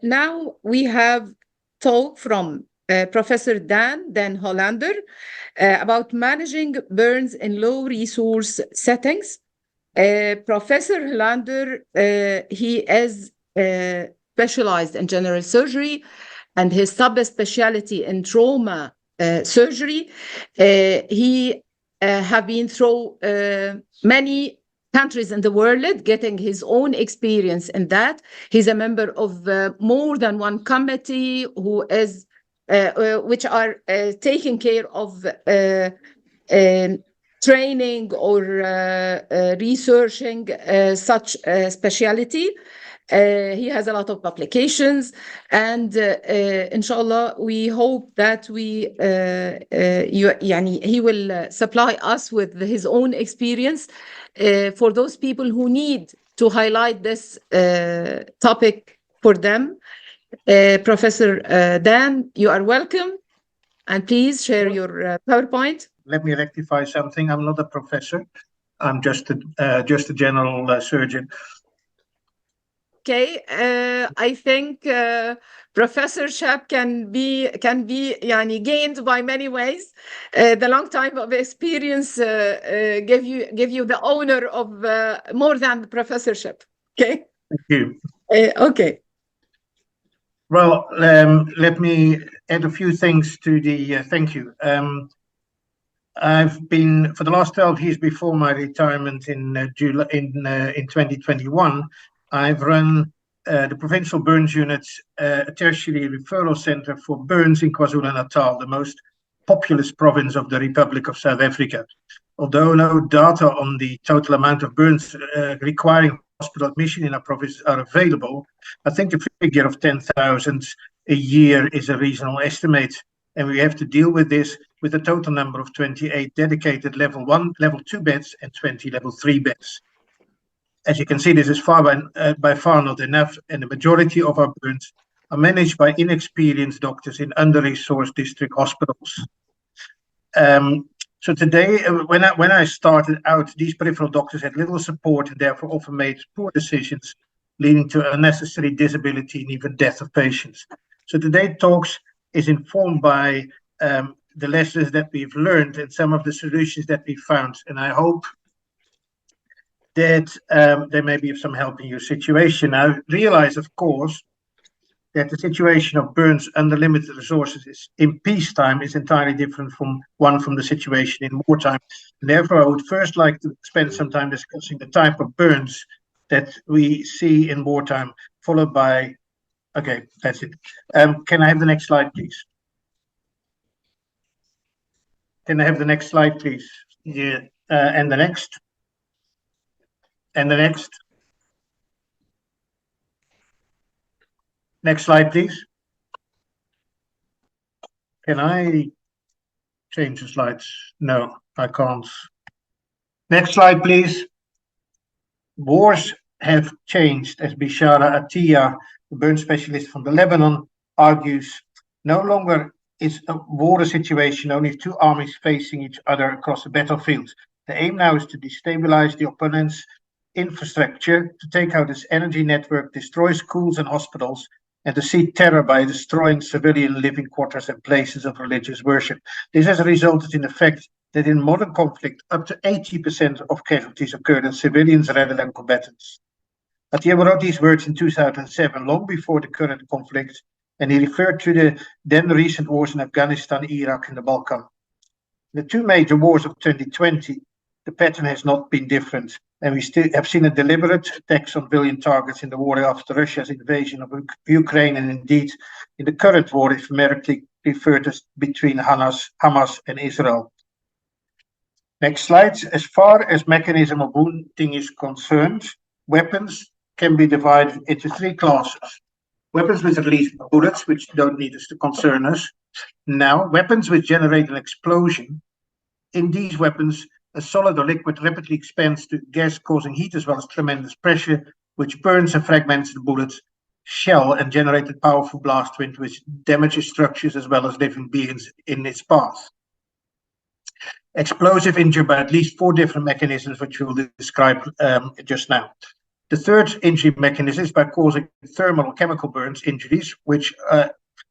Now we have talk from Professor Daan Hollander about managing burns in low resource settings. Professor Hollander, he is specialized in general surgery and his subspecialty in trauma surgery. He have been through many countries in the world, getting his own experience in that. He's a member of more than one committee who is which are taking care of training or researching such specialty. He has a lot of publications, and inshallah, we hope that he will supply us with his own experience for those people who need to highlight this topic for them. Professor Dan, you are welcome, and please share your PowerPoint. Let me rectify something. I'm not a professor. I'm just a general surgeon. Okay, I think professorship can be gained by many ways. The long time of experience give you the honor of more than the professorship. Okay. Thank you. Okay. Well, let me add a few things to the thank you. I've been for the last 12 years before my retirement in 2021. I've run the Provincial Burns Unit's tertiary referral center for burns in KwaZulu-Natal, the most populous province of the Republic of South Africa. Although no data on the total amount of burns requiring hospital admission in our province are available, I think the figure of 10,000 a year is a reasonable estimate. And we have to deal with this with a total number of 28 dedicated level 1, level 2 beds and 20 level 3 beds. As you can see, this is by far not enough, and the majority of our burns are managed by inexperienced doctors in under-resourced district hospitals. So today, when I started out, these peripheral doctors had little support and therefore often made poor decisions, leading to unnecessary disability and even death of patients. So today's talks is informed by the lessons that we've learned and some of the solutions that we found, and I hope that they may be of some help in your situation. I realize, of course, that the situation of burns under limited resources in peacetime is entirely different from the situation in wartime. And therefore, I would first like to spend some time discussing the type of burns that we see in wartime, followed by, okay, that's it. Can I have the next slide, please? Can I have the next slide, please? Yeah, and the next. And the next. Next slide, please. Can I change the slides? No, I can't. Next slide, please. Wars have changed, as Bishara Atiya, the burn specialist from the Lebanon, argues. No longer is a war situation only two armies facing each other across the battlefield. The aim now is to destabilize the opponent's infrastructure, to take out its energy network, destroy schools and hospitals, and to seek terror by destroying civilian living quarters and places of religious worship. This has resulted in the fact that in modern conflict, up to 80% of casualties occurred in civilians rather than combatants. Atiya wrote these words in 2007, long before the current conflict, and he referred to the then recent wars in Afghanistan, Iraq, and the Balkan. The two major wars of 2020, the pattern has not been different, and we still have seen a deliberate attacks on civilian targets in the war after Russia's invasion of Ukraine, and indeed in the current war, ephemerically referred to between Hamas and Israel. Next slide. As far as mechanism of wounding is concerned, weapons can be divided into three classes. Weapons which release bullets, which don't need us to concern us. Now, weapons which generate an explosion. In these weapons, a solid or liquid rapidly expands to gas, causing heat as well as tremendous pressure, which burns and fragments the bullet's shell and generates a powerful blast wind which damages structures as well as living beings in its path. Explosive injured by at least 4 different mechanisms, which we'll describe just now. The third injury mechanism is by causing thermal or chemical burns injuries, which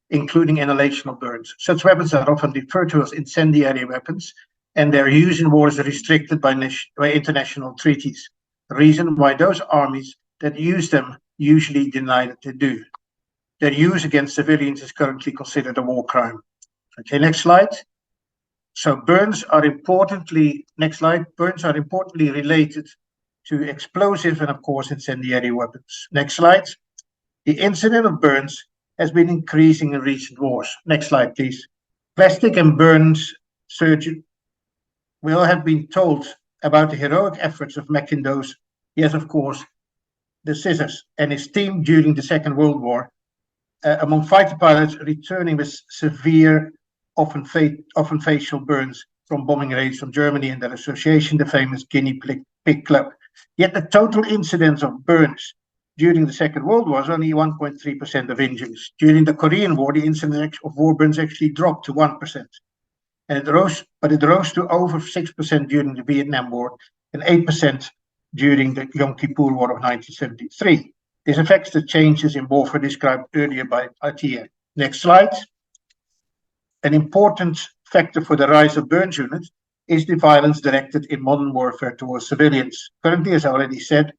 including inhalational burns. Such weapons are often referred to as incendiary weapons, and their use in war is restricted by international treaties. The reason why those armies that use them usually deny that they do. Their use against civilians is currently considered a war crime. Okay, next slide. So burns are importantly, next slide, burns are importantly related to explosive and of course incendiary weapons. Next slide. The incidence of burns has been increasing in recent wars. Next slide, please. Plastic and burns surgeon will have been told about the heroic efforts of Mackintosh, yes, of course, the Scissors, and his team during the Second World War, among fighter pilots returning with severe, often facial burns from bombing raids from Germany and their association, the famous Guinea Pig Club. Yet the total incidence of burns during the Second World War was only 1.3% of injuries. During the Korean War, the incidence of war burns actually dropped to 1%. And it rose to over 6% during the Vietnam War and 8% during the Yom Kippur War of 1973. This affects the changes in warfare described earlier by Atiya. Next slide. An important factor for the rise of burns units is the violence directed in modern warfare towards civilians. Currently, as I already said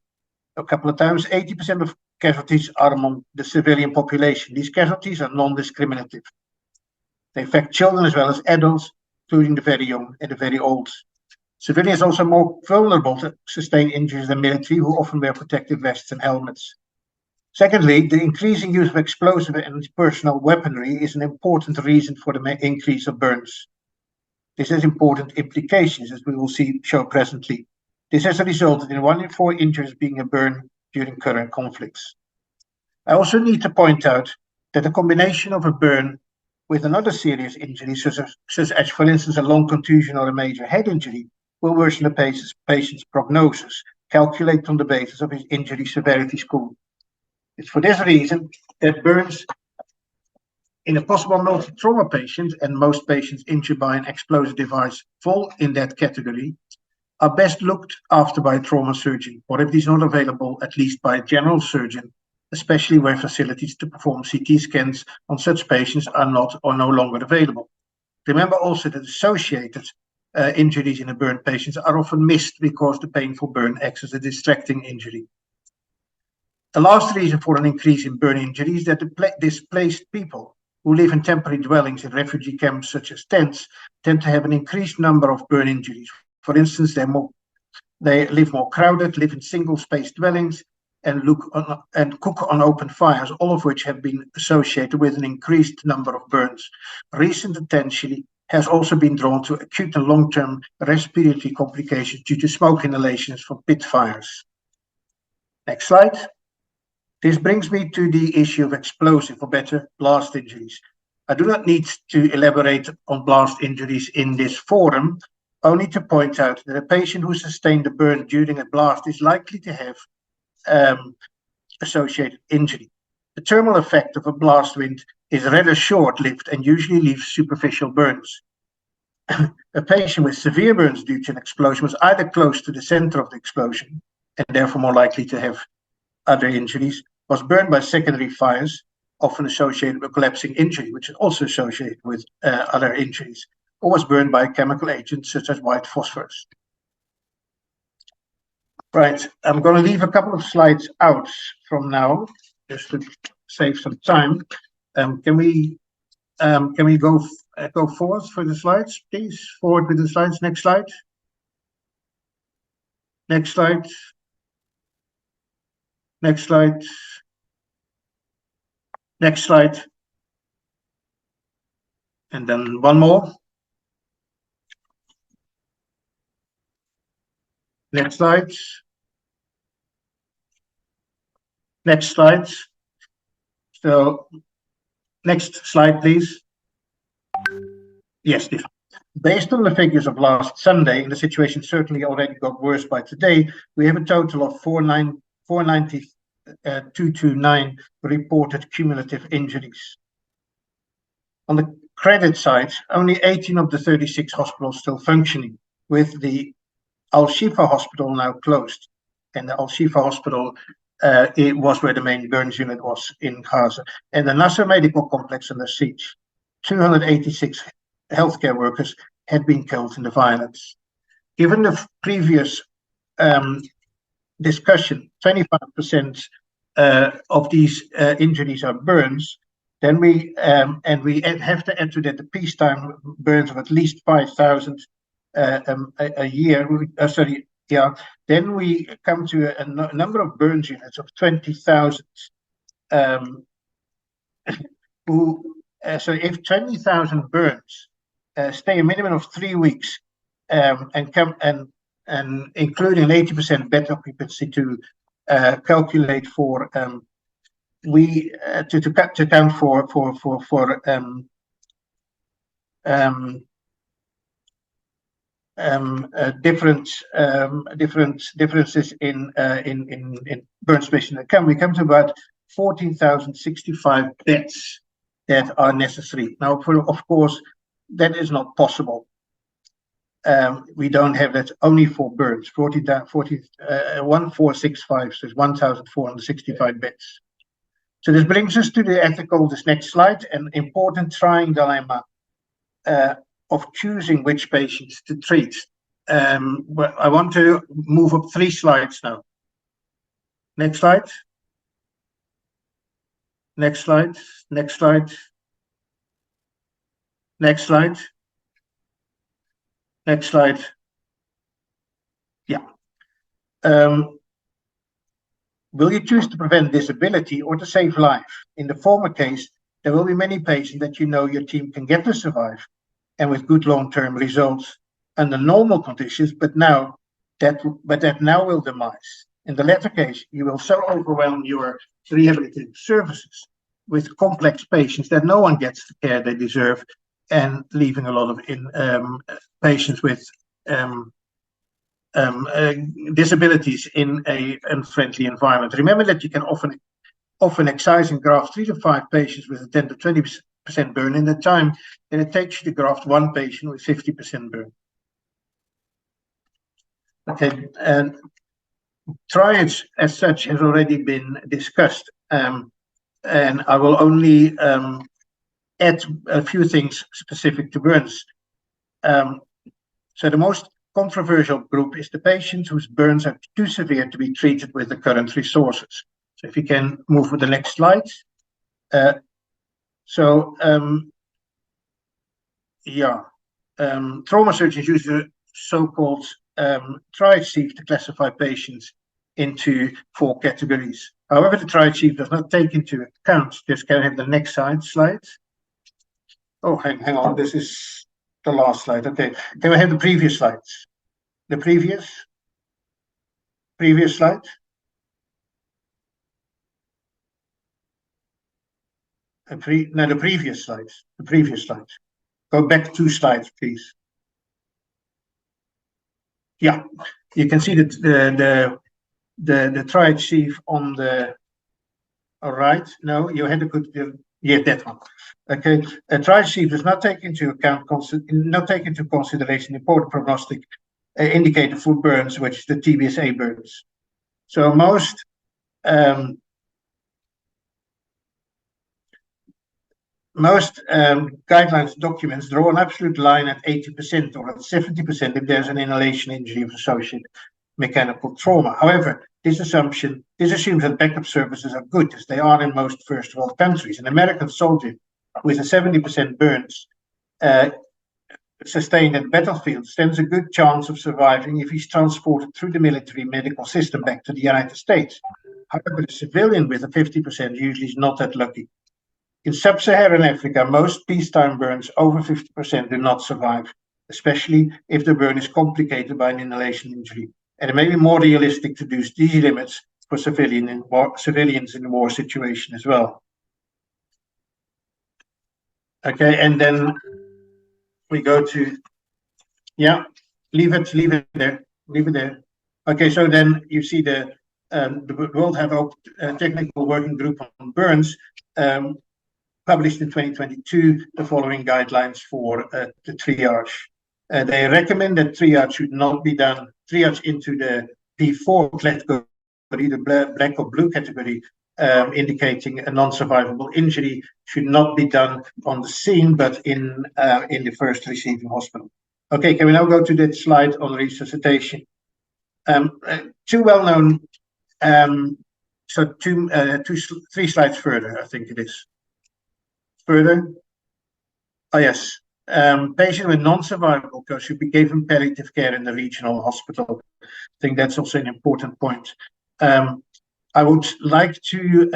a couple of times, 80% of casualties are among the civilian population. These casualties are non-discriminative. They affect children as well as adults, including the very young and the very old. Civilians are also more vulnerable to sustain injuries than military, who often wear protective vests and helmets. Secondly, the increasing use of explosive and personal weaponry is an important reason for the increase of burns. This has important implications, as we will show presently. This has resulted in 1 in 4 injuries being a burn during current conflicts. I also need to point out that the combination of a burn with another serious injury, such as, for instance, a lung contusion or a major head injury, will worsen the patient's prognosis, calculated on the basis of his injury severity score. It's for this reason that burns in a possible multi-trauma patient, and most patients injured by an explosive device fall in that category, are best looked after by a trauma surgeon, or if it is not available, at least by a general surgeon, especially where facilities to perform CT scans on such patients are not or no longer available. Remember also that associated injuries in a burn patients are often missed because the painful burn acts as a distracting injury. The last reason for an increase in burn injuries is that the displaced people who live in temporary dwellings in refugee camps such as tents tend to have an increased number of burn injuries. For instance, they live more crowded, live in single-spaced dwellings, and cook on open fires, all of which have been associated with an increased number of burns. Recent attention has also been drawn to acute and long-term respiratory complications due to smoke inhalations from pit fires. Next slide. This brings me to the issue of explosive, or better, blast injuries. I do not need to elaborate on blast injuries in this forum, only to point out that a patient who sustained a burn during a blast is likely to have associated injury. The thermal effect of a blast wind is rather short-lived and usually leaves superficial burns. A patient with severe burns due to an explosion was either close to the center of the explosion and therefore more likely to have other injuries, was burned by secondary fires, often associated with collapsing injury, which is also associated with other injuries, or was burned by chemical agents such as white phosphorus. Right, I'm going to leave a couple of slides out from now, just to save some time. Can we go forward for the slides, please? Forward with the slides. Next slide. Next slide. Next slide. Next slide. And then one more. Next slide. Next slide. So, next slide, please. Yes, based on the figures of last Sunday, and the situation certainly already got worse by today, we have a total of 49229 reported cumulative injuries. On the credit side, only 18 of the 36 hospitals still functioning, with the Al-Shifa hospital now closed. and the Al-Shifa Hospital, it was where the main burns unit was in Gaza. And the Nasser Medical Complex under siege. 286 healthcare workers had been killed in the violence. Given the previous discussion, 25% of these injuries are burns, then we have to add to that the peacetime burns of at least 5,000 a year. Then we come to a number of burns units of 20,000. So if 20,000 burns stay a minimum of 3 weeks, and including an 80% bed occupancy to calculate for to account for differences in burn space in the camp, we come to about 14,065 beds that are necessary. Now, of course, that is not possible. We don't have that only for burns. 1465, so it's 1,465 beds. So this brings us to this next slide, an important trying dilemma of choosing which patients to treat. But I want to move up 3 slides now. Next slide. Next slide. Next slide. Next slide. Next slide. Yeah. Will you choose to prevent disability or to save life? In the former case, there will be many patients that you know your team can get to survive and with good long-term results under normal conditions, but that now will demise. In the latter case, you will so overwhelm your rehabilitative services with complex patients that no one gets the care they deserve, and leaving a lot of patients with disabilities in a unfriendly environment. Remember that you can often excise and graft 3 to 5 patients with a 10 to 20% burn in the time that it takes you to graft 1 patient with 50% burn. Okay, and triage as such has already been discussed, and I will only add a few things specific to burns. So the most controversial group is the patients whose burns are too severe to be treated with the current resources. So if you can move to the next slide. Trauma surgeons use the so-called triage sieve to classify patients into 4 categories. However, the triage sieve does not take into account, just can I have the next slide? Oh, hang on, this is the last slide. Okay, can I have the previous slides? The previous slide? The previous slides. The previous slides. Go back 2 slides, please. Yeah, you can see that the triage sieve on the right. No, you had to put that one. Okay, a triage sieve does not take into consideration important prognostic indicator for burns, which is the TBSA burns. So most guidelines documents draw an absolute line at 80% or at 70% if there's an inhalation injury of associated mechanical trauma. However, this assumes that backup services are good, as they are in most first world countries. An American soldier with a 70% burns sustained at the battlefield stands a good chance of surviving if he's transported through the military medical system back to the United States. However, a civilian with a 50% usually is not that lucky. In sub-Saharan Africa, most peacetime burns over 50% do not survive, especially if the burn is complicated by an inhalation injury. And it may be more realistic to use these limits for civilians in a war situation as well. Okay, and then we go to, leave it there. Okay, so then you see the World Health Technical Working Group on Burns published in 2022 the following guidelines for the triage. They recommend that triage should not be done, triage into the P4 category, the black or blue category, indicating a non-survivable injury, should not be done on the scene, but in the first receiving hospital. Okay, can we now go to that slide on resuscitation? Two well-known, three slides further, I think it is. Further. Oh, yes. Patient with non-survivable cause should be given palliative care in the regional hospital. I think that's also an important point. I would like to,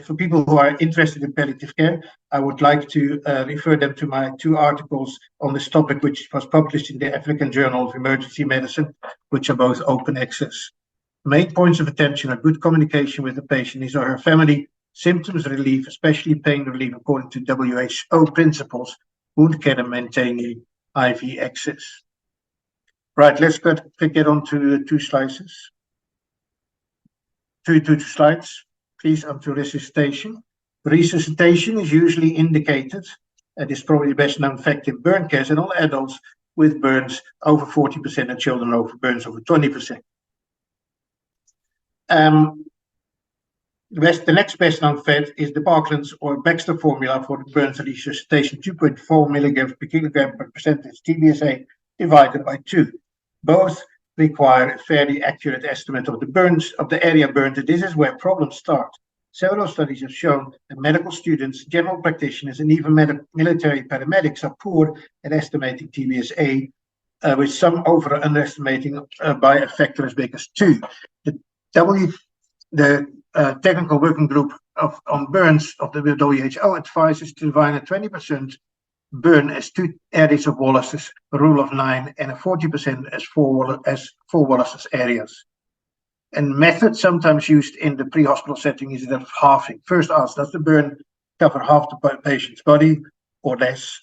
for people who are interested in palliative care, I would like to refer them to my 2 articles on this topic, which was published in the African Journal of Emergency Medicine, which are both open access. Main points of attention are good communication with the patient, his or her family, symptoms relief, especially pain relief according to WHO principles, wound care and maintaining IV access. Right, let's get on to the 2 slides. Two slides, please, onto resuscitation. Resuscitation is usually indicated, and is probably the best known fact in burn cases, in all adults with burns over 40% and children over burns over 20%. The next best known fact is the Parkland's or Baxter formula for the burns resuscitation, 2.4 milligrams per kilogram per percentage TBSA divided by 2. Both require a fairly accurate estimate of the burns, of the area burned, and this is where problems start. Several studies have shown that medical students, general practitioners, and even military paramedics are poor at estimating TBSA, with some over or underestimating by a factor as big as 2. The technical working group on burns of the WHO advises to define a 20% burn as 2 areas of Wallace's rule of 9 and a 40% as 4 Wallace's areas. And method sometimes used in the pre-hospital setting is that of halving. First ask, does the burn cover half the patient's body or less?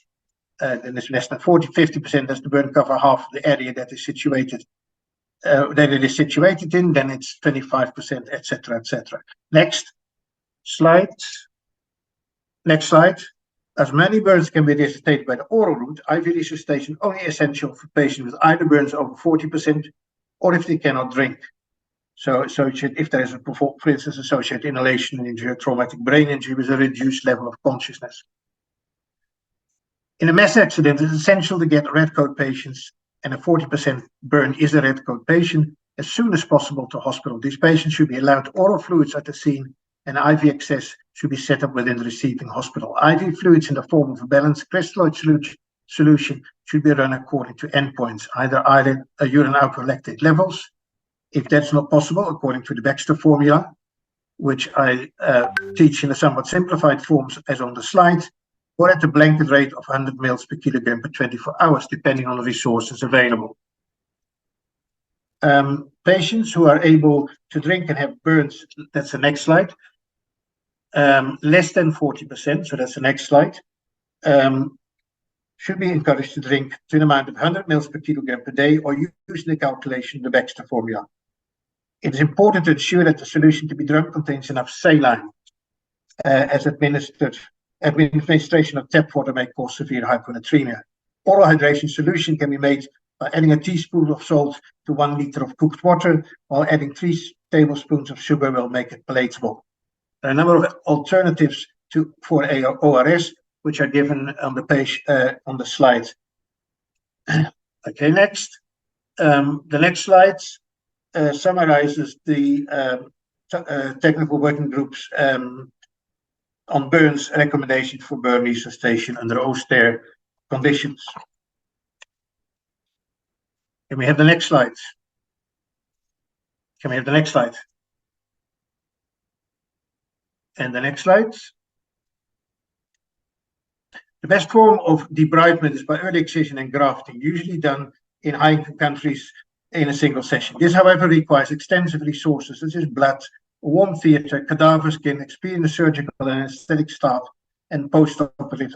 Then it's less than 50%. Does the burn cover half the area that is situated that it is situated in? Then it's 25%, etc., etc. Next slide. Next slide. As many burns can be resuscitated by the oral route, IV resuscitation only essential for patients with either burns over 40% or if they cannot drink. So if there is, for instance, associated inhalation injury or traumatic brain injury with a reduced level of consciousness. In a mass accident, it's essential to get red coat patients, and a 40% burn is a red coat patient, as soon as possible to hospital. These patients should be allowed oral fluids at the scene, and IV access should be set up within the receiving hospital. IV fluids in the form of a balanced crystalloid solution should be run according to endpoints, either urine alcohol lactate levels. If that's not possible, according to the Baxter formula, which I teach in a somewhat simplified form as on the slide, or at the blanket rate of 100 mL per kilogram per 24 hours, depending on the resources available. Patients who are able to drink and have burns, that's the next slide, less than 40%, so that's the next slide, should be encouraged to drink to an amount of 100 mL per kilogram per day, or use the calculation of the Baxter formula. It is important to ensure that the solution to be drunk contains enough saline, as administration of tap water may cause severe hyponatremia. Oral hydration solution can be made by adding a teaspoon of salt to 1 liter of cooked water, while adding 3 tablespoons of sugar will make it palatable. There are a number of alternatives for ORS, which are given on the page on the slide. Okay, next. The next slide summarizes the technical working groups on burns recommendations for burn resuscitation under austere conditions. Can we have the next slide? Can we have the next slide? And the next slide. The best form of debridement is by early excision and grafting, usually done in high-income countries in a single session. This, however, requires extensive resources such as blood, a warm theatre, cadaver skin, experienced surgical and anesthetic staff, and post-operative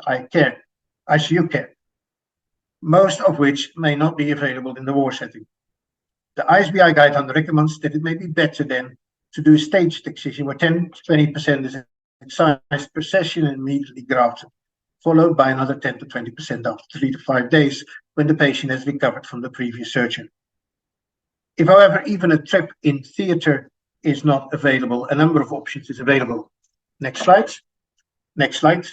ICU care, most of which may not be available in the war setting. The ISBI guideline recommends that it may be better then to do a staged excision where 10 to 20% is excised per session and immediately grafted, followed by another 10 to 20% after 3 to 5 days when the patient has recovered from the previous surgery. If, however, even a trip in theatre is not available, a number of options is available. Next slide. Next slide.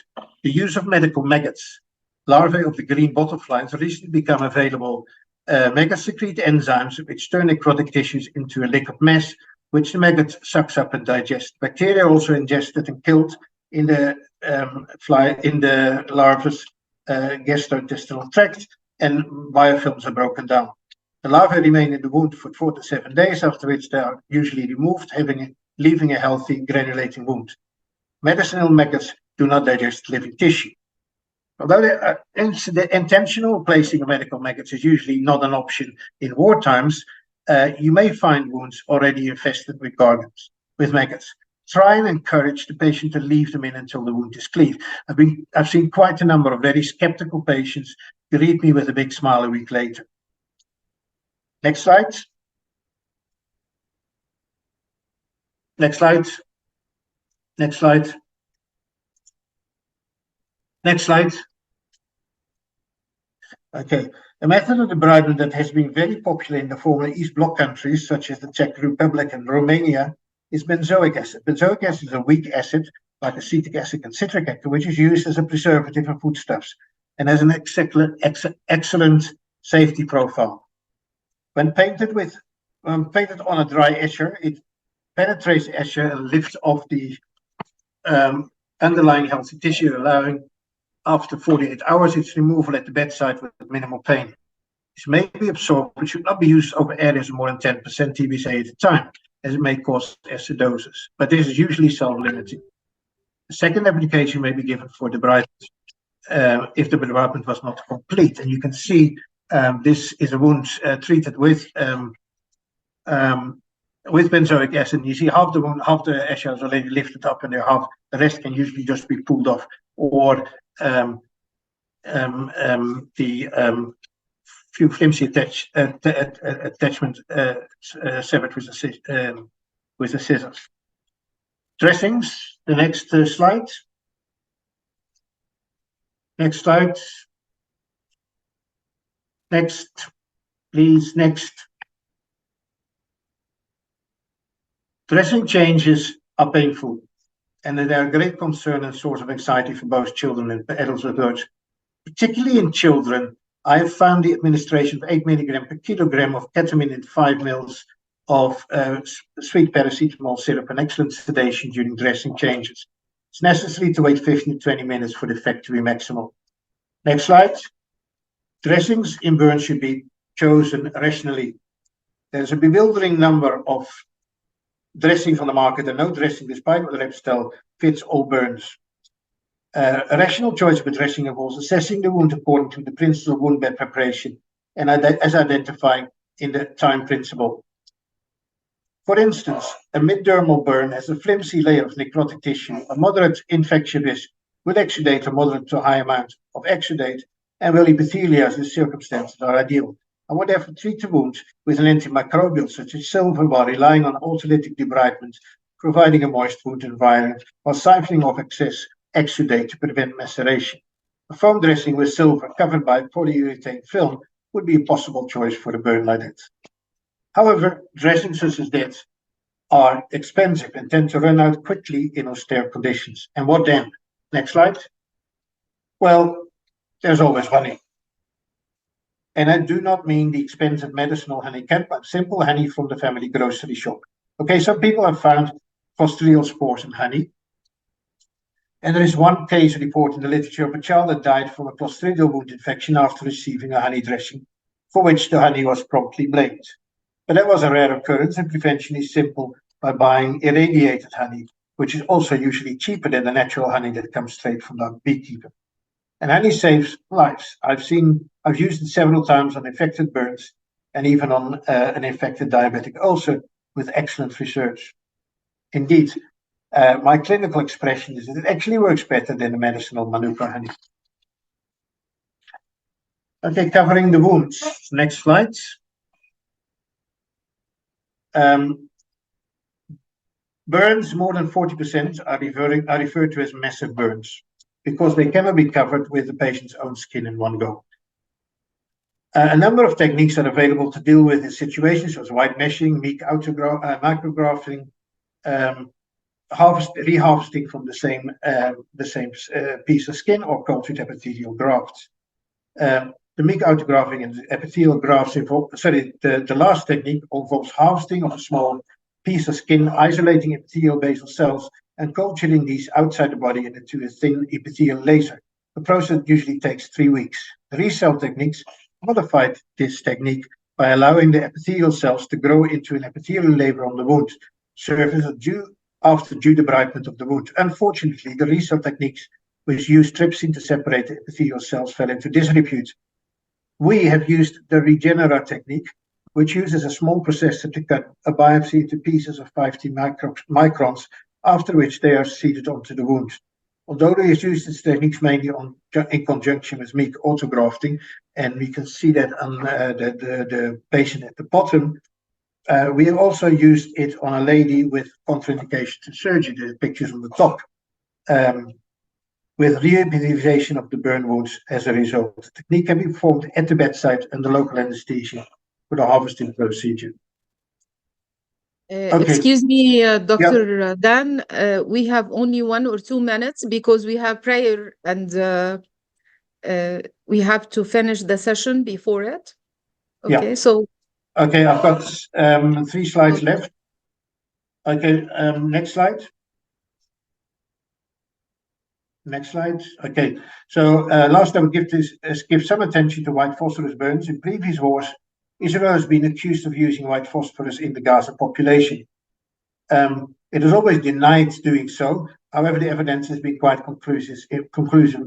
The use of medical maggots. Larvae of the green bottleflies recently become available. Maggots secrete enzymes which turn necrotic tissues into a liquid mess, which the maggot sucks up and digests. Bacteria are also ingested and killed in the larva's gastrointestinal tract, and biofilms are broken down. The larvae remain in the wound for 4 to 7 days, after which they are usually removed, leaving a healthy, granulating wound. Medicinal maggots do not digest living tissue. Although the intentional placing of medical maggots is usually not an option in war times, you may find wounds already infested with maggots. Try and encourage the patient to leave them in until the wound is clean. I've seen quite a number of very skeptical patients greet me with a big smile a week later. Next slide. Next slide. Next slide. Next slide. Okay, a method of debridement that has been very popular in the former East Bloc countries, such as the Czech Republic and Romania, is benzoic acid. Benzoic acid is a weak acid, like acetic acid and citric acid, which is used as a preservative in foodstuffs and has an excellent safety profile. When painted on a dry etcher, it penetrates the etcher and lifts off the underlying healthy tissue, allowing after 48 hours its removal at the bedside with minimal pain. This may be absorbed, but should not be used over areas of more than 10% TBC at a time, as it may cause acidosis. But this is usually self-limiting. The second application may be given for debridement if the debridement was not complete. And you can see this is a wound treated with benzoic acid. And you see half the wound, half the etcher is already lifted up, and the rest can usually just be pulled off, or the few flimsy attachment severed with the scissors. Dressings. The next slide. Next slide. Next, please. Next. Dressing changes are painful, and they are a great concern and source of anxiety for both children and adults with birds. Particularly in children, I have found the administration of 8 milligram per kilogram of ketamine and 5 mils of sweet paracetamol syrup an excellent sedation during dressing changes. It's necessary to wait 15 to 20 minutes for the effect to be maximal. Next slide. Dressings in burns should be chosen rationally. There's a bewildering number of dressings on the market, and no dressing, despite what the reps tell, fits all burns. A rational choice of a dressing involves assessing the wound according to the principle of wound bed preparation and as identifying in the time principle. For instance, a mid-dermal burn has a flimsy layer of necrotic tissue, a moderate infection risk with exudate or moderate to high amount of exudate, and well epithelia as the circumstances are ideal. I would therefore treat the wound with an antimicrobial such as silver while relying on autolytic debridement, providing a moist wound environment while siphoning off excess exudate to prevent maceration. A foam dressing with silver covered by polyurethane film would be a possible choice for a burn like that. However, dressings such as that are expensive and tend to run out quickly in austere conditions. And what then? Next slide. Well, there's always honey. And I do not mean the expensive medicinal honey, but simple honey from the family grocery shop. Okay, some people have found clostridial spores in honey. And there is one case report in the literature of a child that died from a clostridial wound infection after receiving a honey dressing, for which the honey was promptly blamed. But that was a rare occurrence, and prevention is simple by buying irradiated honey, which is also usually cheaper than the natural honey that comes straight from the beekeeper. And honey saves lives. I've used it several times on infected burns and even on an infected diabetic ulcer with excellent research. Indeed, my clinical expression is that it actually works better than the medicinal Manuka honey. Okay, covering the wounds. Next slide. Burns more than 40% are referred to as massive burns, because they cannot be covered with the patient's own skin in one go. A number of techniques are available to deal with this situation, such as white meshing, micrografting, reharvesting from the same piece of skin, or cultured epithelial grafts. The MIG autografting and epithelial grafts the last technique involves harvesting of a small piece of skin, isolating epithelial basal cells, and culturing these outside the body into a thin epithelial laser. The process usually takes 3 weeks. The ReCell techniques modified this technique by allowing the epithelial cells to grow into an epithelial layer on the wound, serving after due debridement of the wound. Unfortunately, the ReCell techniques, which use trypsin to separate the epithelial cells, fell into disrepute. We have used the Regenera technique, which uses a small processor to cut a biopsy into pieces of 50 microns, after which they are seeded onto the wound. Although they have used these techniques mainly in conjunction with MIG autografting, and we can see that on the patient at the bottom, we have also used it on a lady with contraindication to surgery, the pictures on the top, with rehabilitation of the burn wounds as a result. The technique can be performed at the bedside under local anesthesia for the harvesting procedure. Okay. Excuse me, Dr. Daan, we have only 1 or 2 minutes because we have prayer and we have to finish the session before it. Okay, Yeah. so. Okay, I've got 3 slides left. Okay, next slide. Next slide. Okay, so last I would give some attention to white phosphorus burns. In previous wars, Israel has been accused of using white phosphorus in the Gaza population. It has always denied doing so. However, the evidence has been quite conclusive in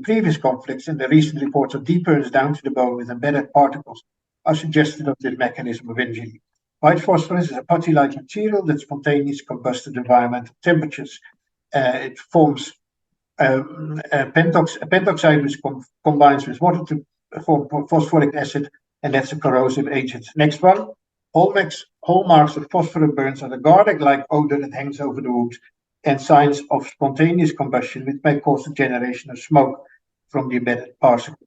previous conflicts, and the recent reports of deep burns down to the bone with embedded particles are suggestive of this mechanism of injury. White phosphorus is a putty-like material that spontaneously combusts at environmental temperatures. It forms pentoxide, which combines with water to form phosphoric acid, and that's a corrosive agent. Next one. Hallmarks of phosphorus burns are the garlic-like odor that hangs over the wound, and signs of spontaneous combustion, which may cause the generation of smoke from the embedded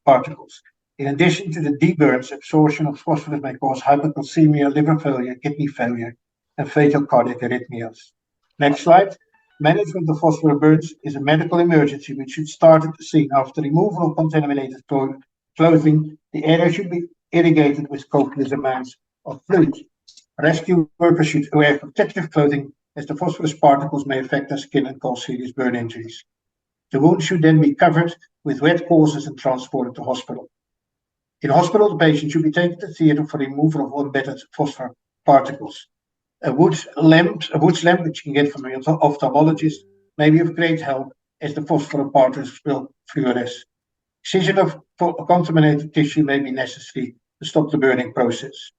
particles. In addition to the deep burns, absorption of phosphorus may cause hypocalcemia, liver failure, kidney failure, and fatal cardiac arrhythmias. Next slide. Management of phosphorus burns is a medical emergency which should start at the scene. After removal of contaminated clothing, the area should be irrigated with copious amounts of fluid. Rescue workers should wear protective clothing, as the phosphorus particles may affect their skin and cause serious burn injuries. The wound should then be covered with wet gauzes and transported to hospital. In hospital, the patient should be taken to theatre for removal of embedded phosphorus particles. A wood lamp, which you can get from an ophthalmologist, may be of great help, as the phosphorus particles will fluoresce. Excision of contaminated tissue may be necessary to stop the burning process.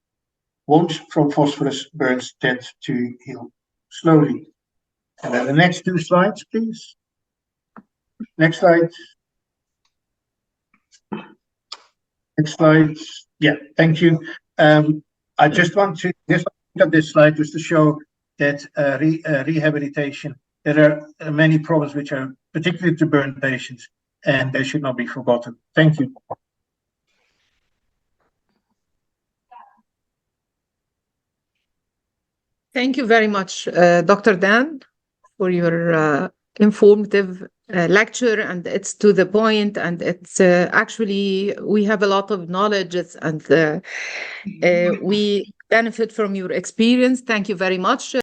Wounds from phosphorus burns tend to heal slowly. And then the next 2 slides, please. Next slide. Next slide. Yeah, thank you. I just want to look at this slide just to show that rehabilitation, there are many problems which are particularly to burn patients, and they should not be forgotten. Thank you. Thank you very much, Dr. Daan, for your informative lecture, and it's to the point, and it's actually, we have a lot of knowledge, and we benefit from your experience. Thank you very much.